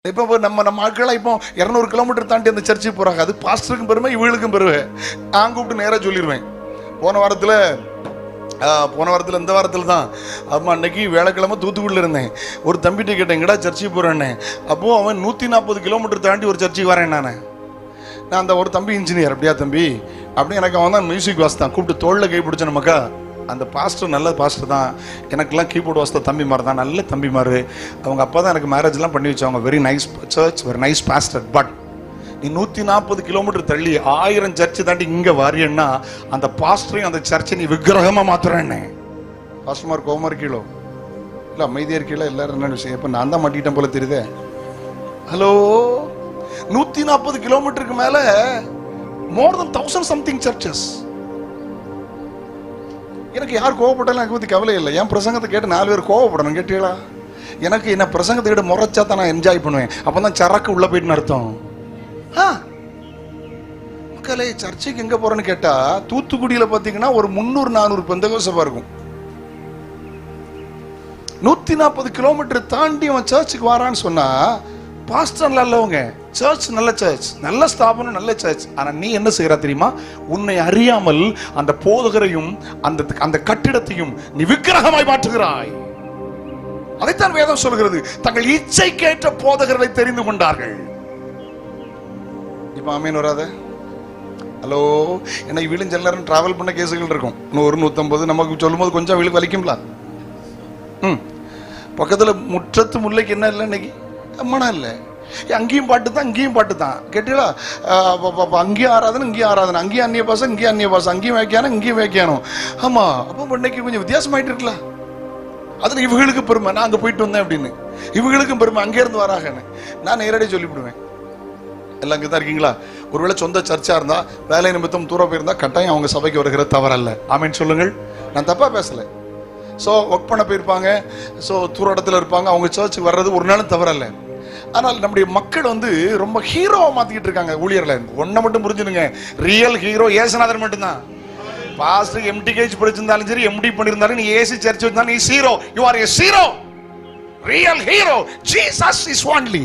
இப்போ நம்ம ஆட்கள்லாம் இப்போ 200 கிலோமீட்டர் தாண்டி அந்த சர்ச்சுக்கு போகிறாங்க. அது பாஸ்டருக்கும் பெருமை, இவளுக்கும் பெருமை. நான் கூப்பிட்டு நேராக சொல்லிடுவேன். போன வாரத்தில் இந்த வாரத்தில் தான் அம்மா அன்னைக்கு வேலைக்கிழமை தூத்துக்குடியில் இருந்தேன். ஒரு தம்பிகிட்ட கேட்டேன், எங்கடா சர்ச்சுக்கு போகிறேன்னு. அப்போது அவன் 140 கிலோமீட்டர் தாண்டி ஒரு சர்ச்சுக்கு வரேன். நான் அந்த ஒரு தம்பி இன்ஜினியர். அப்படியா தம்பி அப்படி எனக்கு அவன் தான் மியூசிக் வாசித்தான். கூப்பிட்டு தோளில் கை பிடிச்ச நமக்கா அந்த பாஸ்டர் நல்ல பாஸ்டர் தான். எனக்கெல்லாம் கீபோர்டு வாசித்த தம்பி மாதிரி தான், நல்ல தம்பி மாதிரி. அவங்க அப்பா தான் எனக்கு மேரேஜ்லாம் பண்ணி வச்சவங்க. Very nice church, very nice pastor. But நீ 140 கிலோமீட்டர் தள்ளி 1000 சர்ச்சு தாண்டி இங்கே வாரியன்னா அந்த பாஸ்டரையும் அந்த சர்ச்சை நீ விக்கிரகமாக மாத்துறேன்னு. பாஸ்டர்மார் கோமார் கீழோ இல்லை அமைதியாக இருக்கீங்களா எல்லாரும் என்ன விஷயம்? இப்போ நான் தான் மாட்டிக்கிட்டேன் போல தெரியுதே. ஹலோ, 140 கிலோமீட்டருக்கு மேலே மோர் தென் 1000 சம்திங் சர்ச்சஸ். எனக்கு யார் கோவப்பட்டாலும் எனக்கு பற்றி கவலை இல்லை. என் பிரசங்கத்தை கேட்டு 4 பேர் கோவப்படணும். கேட்டீங்களா? எனக்கு என்ன பிரசங்கத்தை கேட்டு முறைச்சா தான் நான் என்ஜாய் பண்ணுவேன். அப்போ தான் சரக்கு உள்ளே போயிட்டுன்னு அர்த்தம். மக்களே, சர்ச்சைக்கு எங்கே போகிறேன்னு கேட்டால் தூத்துக்குடியில் பார்த்தீங்கன்னா ஒரு 300-400 பெந்தகோசபா இருக்கும். 140 கிலோமீட்டர் தாண்டி அவன் சர்ச்சுக்கு வரான்னு சொன்னால் பாஸ்டர் நல்லவங்க, சர்ச் நல்ல சர்ச், நல்ல ஸ்தாபனம், நல்ல சர்ச். ஆனா நீ என்ன செய்யறா தெரியுமா? உன்னை அறியாமல் அந்த போதகரையும் அந்த கட்டிடத்தையும் நீ விக்கிரகமாய் மாற்றுகிறாய். அதைத்தான் வேதம் சொல்கிறது. தங்கள் இச்சைக்கேற்ற போதகர்களை தெரிந்து கொண்டார்கள். இப்ப ஆமீன் வராத? ஹலோ, என்ன வீடும் செல்லரும் டிராவல் பண்ண கேசுகள் இருக்கும். 100-150 நமக்கு சொல்லும் போது கொஞ்சம் வீளுக்கு வலிக்கும்ல. பக்கத்துல முற்றத்து முல்லைக்கு என்ன இல்லை இன்னைக்கு மனம் இல்லை. அங்கேயும் பாட்டு தான், இங்கேயும் பாட்டு தான். கேட்டீங்களா? அங்கேயும் ஆராதனை, இங்கேயும் ஆராதனை, அங்கேயும் அந்நிய பாசம், இங்கேயும் அந்நிய பாசம், அங்கேயும் வைக்கானோ, இங்கேயும் வைக்கானோ. ஆமா, அப்போ இன்னைக்கு கொஞ்சம் வித்தியாசமாயிட்டு இருக்கலாம். அதுல இவங்களுக்கு பெருமை, நான் அங்கே போயிட்டு வந்தேன் அப்படின்னு. இவங்களுக்கும் பெருமை, அங்கே இருந்து வராங்கன்னு நான் நேரடியாக சொல்லிவிடுவேன். எல்லாம் அங்கே தான் இருக்கீங்களா? ஒருவேளை சொந்த சர்ச்சா இருந்தா, வேலை நிமித்தம் தூரம் போயிருந்தா கட்டாயம் அவங்க சபைக்கு வருகிறது தவறல்ல. ஆமீன் சொல்லுங்கள். நான் தப்பா பேசலை. ஸோ ஒர்க் பண்ண போயிருப்பாங்க, ஸோ தூர இடத்துல இருப்பாங்க, அவங்க சர்ச்சுக்கு வர்றது ஒரு நாளும் தவறல்ல. ஆனால் நம்முடைய மக்கள் ரொம்ப ஹீரோவை மாத்திக்கிட்டு இருக்காங்க ஊழியர்ல. ஒன்றை மட்டும் புரிஞ்சுடுங்க, ரியல் ஹீரோ ஏசுநாதர் மட்டும்தான். பாஸ்டர் MTKH படிச்சிருந்தாலும் சரி, MD பண்ணியிருந்தாலும், நீ ஏசி சர்ச் வந்தாலும் நீ hero. You are a hero, real hero. Jesus is only.